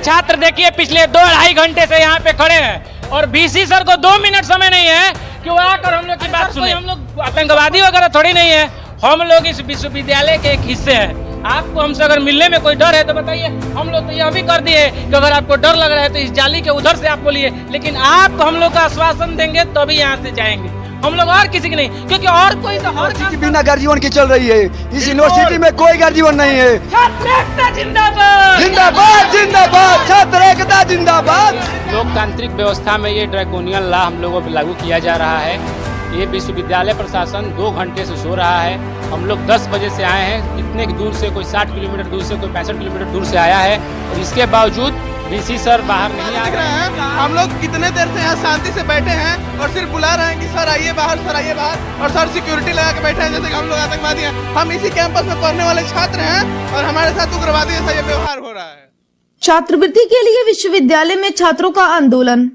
छात्र देखिए पिछले 2-2.5 घंटे से यहाँ पे खड़े हैं और वीसी सर को 2 मिनट समय नहीं है कि वो आकर हम लोग की बात सुने। हम लोग आतंकवादी वगैरह थोड़ी नहीं है, हम लोग इस विश्वविद्यालय के एक हिस्से हैं। आपको हमसे अगर मिलने में कोई डर है तो बताइए। हम लोग तो यह भी कर दिए कि अगर आपको डर लग रहा है तो इस जाली के उधर से आप बोलिए, लेकिन आप हम लोग का आश्वासन देंगे तो भी यहाँ से जाएंगे। हम लोग और किसी की नहीं, क्योंकि और कोई तो हर की बिना गर्जीवन की चल रही है। इस यूनिवर्सिटी में कोई गर्जीवन नहीं है। छात्र एकता जिंदाबाद, जिंदाबाद जिंदाबाद, छात्र एकता जिंदाबाद। लोकतांत्रिक व्यवस्था में ये ड्रैकोनियन लॉ हम लोगों पर लागू किया जा रहा है। ये विश्वविद्यालय प्रशासन 2 घंटे से सो रहा है। हम लोग 10 बजे से आए हैं, इतने दूर से, कोई 60 किलोमीटर दूर से, कोई 65 किलोमीटर दूर से आया है और इसके बावजूद वीसी सर बाहर नहीं आ रहे हैं। हम लोग कितने देर से यहाँ शांति से बैठे हैं और सिर्फ बुला रहे हैं कि सर आइए बाहर, सर आइए बाहर, और सर सिक्योरिटी लगा के बैठे हैं जैसे कि हम लोग आतंकवादी हैं। हम इसी कैंपस में पढ़ने वाले छात्र हैं और हमारे साथ उग्रवादी जैसा ये व्यवहार हो रहा है। छात्रवृत्ति के लिए विश्वविद्यालय में छात्रों का आंदोलन,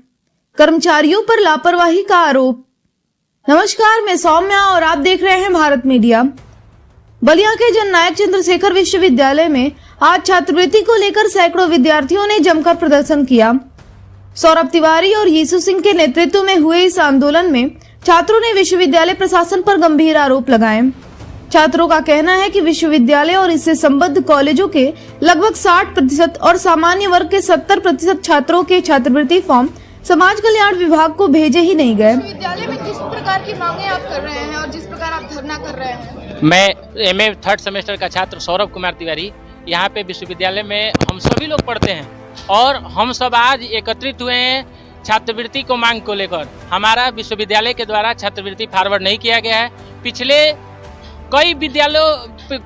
कर्मचारियों पर लापरवाही का आरोप। नमस्कार, मैं सौम्या और आप देख रहे हैं भारत मीडिया। बलिया के जननायक चंद्रशेखर विश्वविद्यालय में आज छात्रवृत्ति को लेकर सैकड़ों विद्यार्थियों ने जमकर प्रदर्शन किया। सौरभ तिवारी और यीशु सिंह के नेतृत्व में हुए इस आंदोलन में छात्रों ने विश्वविद्यालय प्रशासन पर गंभीर आरोप लगाए। छात्रों का कहना है कि विश्वविद्यालय और इससे संबद्ध कॉलेजों के लगभग 60% और सामान्य वर्ग के 70% छात्रों के छात्रवृत्ति फॉर्म समाज कल्याण विभाग को भेजे ही नहीं गए। विश्वविद्यालय में किस प्रकार की मांगे आप कर रहे हैं और जिस प्रकार आप धरना कर रहे हैं? मैं एमए 3rd सेमेस्टर का छात्र सौरभ कुमार तिवारी, यहाँ पे विश्वविद्यालय में हम सभी लोग पढ़ते हैं और हम सब आज एकत्रित हुए हैं छात्रवृत्ति को मांग को लेकर। हमारा विश्वविद्यालय के द्वारा छात्रवृत्ति फॉरवर्ड नहीं किया गया है।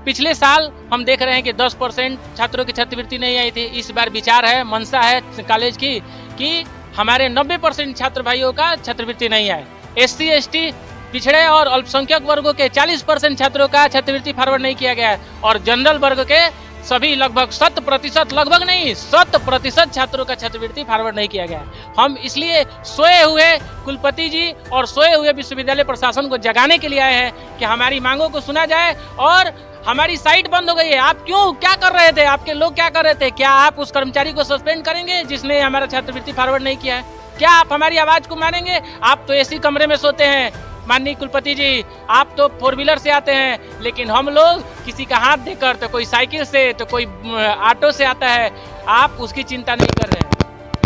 पिछले साल हम देख रहे हैं कि 10% छात्रों की छात्रवृत्ति नहीं आई थी। इस बार विचार है, मंशा है कॉलेज की कि हमारे 90% छात्र भाइयों का छात्रवृत्ति नहीं आए। SC ST पिछड़े और अल्पसंख्यक वर्गों के 40% छात्रों का छात्रवृत्ति फॉरवर्ड नहीं किया गया है और जनरल वर्ग के सभी लगभग 100% छात्रों का छात्रवृत्ति फॉरवर्ड नहीं किया गया है। हम इसलिए सोए हुए कुलपति जी और सोए हुए विश्वविद्यालय प्रशासन को जगाने के लिए आए हैं कि हमारी मांगों को सुना जाए। और हमारी साइट बंद हो गई है। आप क्या कर रहे थे? आपके लोग क्या कर रहे थे? क्या आप उस कर्मचारी को सस्पेंड करेंगे जिसने हमारा छात्रवृत्ति फॉरवर्ड नहीं किया है? क्या आप हमारी आवाज को मानेंगे? आप तो एसी कमरे में सोते हैं माननीय कुलपति जी, आप तो 4 व्हीलर से आते हैं, लेकिन हम लोग किसी का हाथ देकर, तो कोई साइकिल से, तो कोई ऑटो से आता है, आप उसकी चिंता नहीं कर रहे हैं।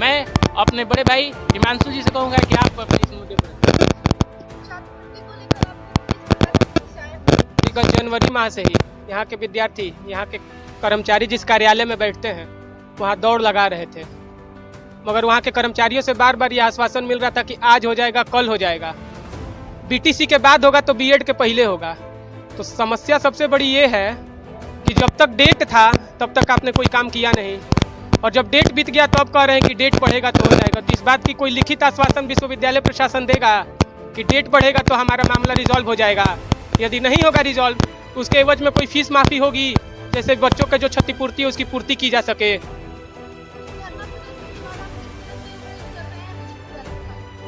मैं अपने बड़े भाई हिमांशु जी से कहूँगा कि आप अपने इस मुद्दे पर। विगत जनवरी माह से ही यहाँ के विद्यार्थी, यहाँ के कर्मचारी जिस कार्यालय में बैठते हैं वहाँ दौड़ लगा रहे थे, मगर वहाँ के कर्मचारियों से बार बार यह आश्वासन मिल रहा था कि आज हो जाएगा, कल हो जाएगा, बीटीसी के बाद होगा तो बीएड के पहले होगा। तो समस्या सबसे बड़ी ये है कि जब तक डेट था तब तक आपने कोई काम किया नहीं, और जब डेट बीत गया तो अब कह रहे हैं कि डेट बढ़ेगा तो हो जाएगा। तो इस बात की कोई लिखित आश्वासन विश्वविद्यालय प्रशासन देगा कि डेट बढ़ेगा तो हमारा मामला रिजॉल्व हो जाएगा। यदि नहीं होगा रिजॉल्व, उसके एवज में कोई फीस माफ़ी होगी, जैसे बच्चों के जो क्षतिपूर्ति है उसकी पूर्ति की जा सके।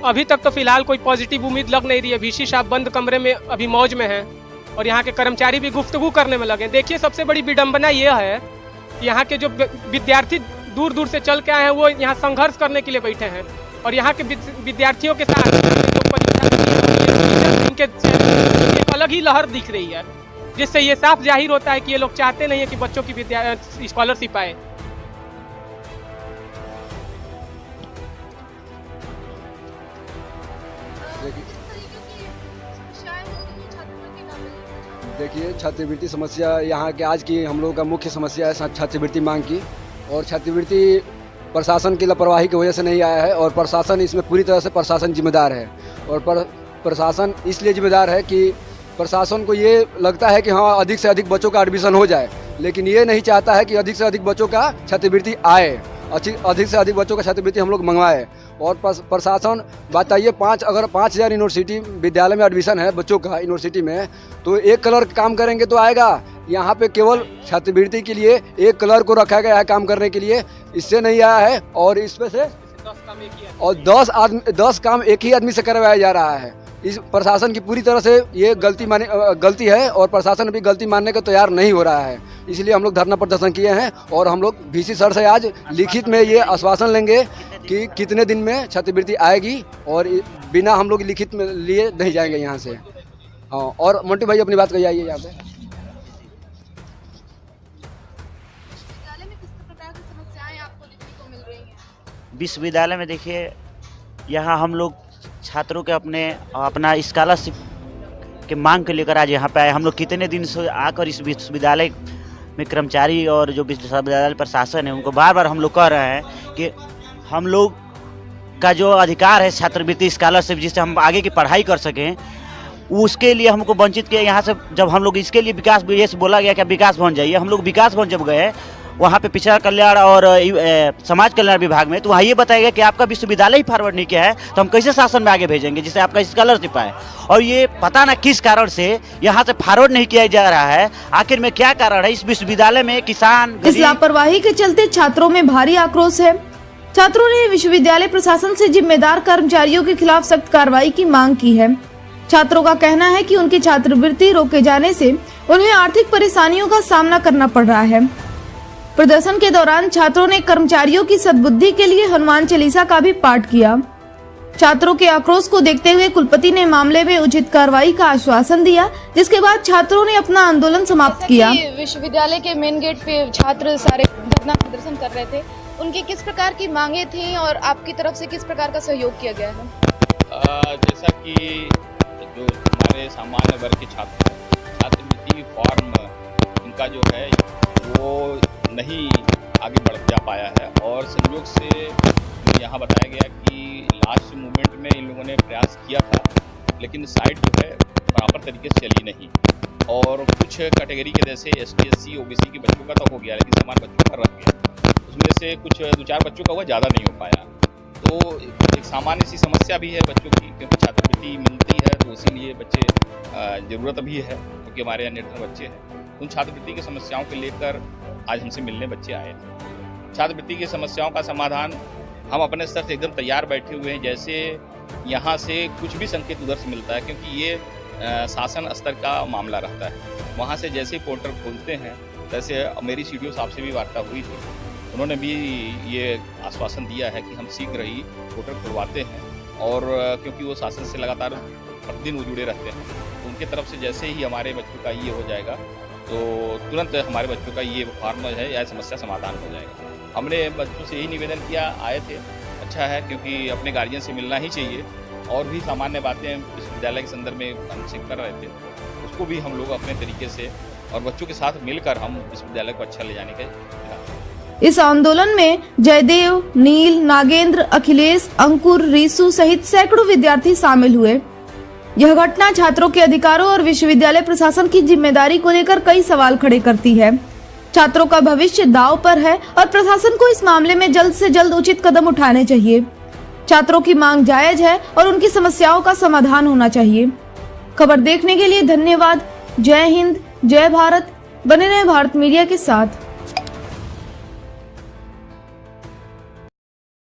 अभी तक तो फिलहाल कोई पॉजिटिव उम्मीद लग नहीं रही है। वीसी साहब बंद कमरे में अभी मौज में हैं और यहाँ के कर्मचारी भी गुफ्तगू करने में लगे। देखिए, सबसे बड़ी विडंबना ये है कि यहाँ के जो विद्यार्थी दूर दूर से चल के आए हैं वो यहाँ संघर्ष करने के लिए बैठे हैं और यहाँ के विद्यार्थियों के साथ इनके एक अलग ही लहर दिख रही है, जिससे ये साफ जाहिर होता है कि ये लोग चाहते नहीं है कि बच्चों की स्कॉलरशिप आए। देखिए, छात्रवृत्ति समस्या यहाँ के आज की हम लोगों का मुख्य समस्या है छात्रवृत्ति मांग की, और छात्रवृत्ति प्रशासन की लापरवाही की वजह से नहीं आया है और प्रशासन इसमें पूरी तरह से प्रशासन जिम्मेदार है। और प्रशासन इसलिए जिम्मेदार है कि प्रशासन को ये लगता है कि हाँ, अधिक से अधिक बच्चों का एडमिशन हो जाए, लेकिन ये नहीं चाहता है कि अधिक से अधिक बच्चों का छात्रवृत्ति आए, अधिक से अधिक बच्चों का छात्रवृत्ति हम लोग मंगवाए। और प्रशासन बताइए, अगर 5000 यूनिवर्सिटी विद्यालय में एडमिशन है बच्चों का यूनिवर्सिटी में, तो एक क्लर्क काम करेंगे तो आएगा। यहाँ पे केवल छात्रवृत्ति के लिए एक क्लर्क को रखा गया है काम करने के लिए, इससे नहीं आया है। और इसमें से 10 काम एक ही आदमी से करवाया जा रहा है। इस प्रशासन की पूरी तरह से ये गलती है और प्रशासन अभी गलती मानने को तैयार नहीं हो रहा है। इसलिए हम लोग धरना प्रदर्शन किए हैं और हम लोग VC सर से आज लिखित में ये आश्वासन लेंगे कि कितने दिन में छात्रवृत्ति आएगी और बिना हम लोग लिखित में लिए नहीं जाएंगे यहाँ से। हाँ, और मंटू भाई अपनी बात कही आइए यहाँ पे। विश्वविद्यालय में किस प्रकार की समस्याएं आपको देखने को मिल रही हैं? विश्वविद्यालय में देखिए, यहाँ हम लोग छात्रों के अपना स्कॉलरशिप के मांग को लेकर आज यहाँ पे आए। हम लोग कितने दिन से आकर इस विश्वविद्यालय में कर्मचारी और जो विश्वविद्यालय प्रशासन है उनको बार बार हम लोग कह रहे हैं कि हम लोग का जो अधिकार है छात्रवृत्ति स्कॉलरशिप, जिससे हम आगे की पढ़ाई कर सकें, उसके लिए हमको वंचित किया। यहाँ से जब हम लोग इसके लिए विकास ये बोला गया कि विकास भवन जाइए, हम लोग विकास भवन जब गए वहाँ पे पिछड़ा कल्याण और समाज कल्याण विभाग में, तो वहाँ ये बताया गया कि आपका विश्वविद्यालय ही फॉरवर्ड नहीं किया है, तो हम कैसे शासन में आगे भेजेंगे जिससे आपका स्कॉलरशिप आए। और ये पता ना किस कारण से यहाँ से फॉरवर्ड नहीं किया जा रहा है। आखिर में क्या कारण है? इस विश्वविद्यालय में किसान, इस लापरवाही के चलते छात्रों में भारी आक्रोश है। छात्रों ने विश्वविद्यालय प्रशासन से जिम्मेदार कर्मचारियों के खिलाफ सख्त कार्रवाई की मांग की है। छात्रों का कहना है कि उनकी छात्रवृत्ति रोके जाने से उन्हें आर्थिक परेशानियों का सामना करना पड़ रहा है। प्रदर्शन के दौरान छात्रों ने कर्मचारियों की सद्बुद्धि के लिए हनुमान चालीसा का भी पाठ किया। छात्रों के आक्रोश को देखते हुए कुलपति ने मामले में उचित कार्रवाई का आश्वासन दिया, जिसके बाद छात्रों ने अपना आंदोलन समाप्त किया। विश्वविद्यालय के मेन गेट पे छात्र सारे धरना प्रदर्शन कर रहे थे, उनकी किस प्रकार की मांगे थी और आपकी तरफ से किस प्रकार का सहयोग किया गया है? जैसा कि जो हमारे सामान्य वर्ग के छात्र छात्रवृत्ति फॉर्म उनका जो है वो नहीं आगे बढ़ जा पाया है और संयोग से यहाँ बताया गया कि लास्ट मोमेंट में इन लोगों ने प्रयास किया था, लेकिन साइट जो है प्रॉपर तरीके से चली नहीं और कुछ कैटेगरी के जैसे ST SC OBC के बच्चों का तो हो गया, लेकिन सामान्य बच्चों का रह गया। उसमें से कुछ 2-4 बच्चों का हुआ, ज़्यादा नहीं हो पाया। तो एक सामान्य सी समस्या भी है बच्चों की, क्योंकि छात्रवृत्ति मिलती है तो इसीलिए बच्चे ज़रूरत भी है, क्योंकि हमारे यहाँ निर्धन बच्चे हैं। उन छात्रवृत्ति की समस्याओं को लेकर आज हमसे मिलने बच्चे आए थे। छात्रवृत्ति की समस्याओं का समाधान हम अपने स्तर से एकदम तैयार बैठे हुए हैं। जैसे यहाँ से कुछ भी संकेत उधर से मिलता है, क्योंकि ये शासन स्तर का मामला रहता है। वहाँ से जैसे ही पोर्टल खोलते हैं, जैसे मेरी CDO साहब से भी वार्ता हुई थी, उन्होंने भी ये आश्वासन दिया है कि हम शीघ्र ही पोर्टल खुलवाते हैं और क्योंकि वो शासन से लगातार प्रतिदिन वो जुड़े रहते हैं, तो उनके तरफ से जैसे ही हमारे बच्चों का ये हो जाएगा तो तुरंत हमारे बच्चों का ये फॉर्म है या समस्या समाधान हो जाएगा। हमने बच्चों से यही निवेदन किया, आए थे, अच्छा है, क्योंकि अपने गार्जियन से मिलना ही चाहिए। और भी सामान्य बातें विश्वविद्यालय के संदर्भ में हमसे कर रहे थे, उसको भी हम लोग अपने तरीके से और बच्चों के साथ मिलकर हम विश्वविद्यालय को अच्छा ले जाने के। इस आंदोलन में जयदेव, नील, नागेंद्र, अखिलेश, अंकुर, रीसू सहित सैकड़ों विद्यार्थी शामिल हुए। यह घटना छात्रों के अधिकारों और विश्वविद्यालय प्रशासन की जिम्मेदारी को लेकर कई सवाल खड़े करती है। छात्रों का भविष्य दांव पर है और प्रशासन को इस मामले में जल्द से जल्द उचित कदम उठाने चाहिए। छात्रों की मांग जायज है और उनकी समस्याओं का समाधान होना चाहिए। खबर देखने के लिए धन्यवाद। जय हिंद, जय भारत। बने रहे भारत मीडिया के साथ।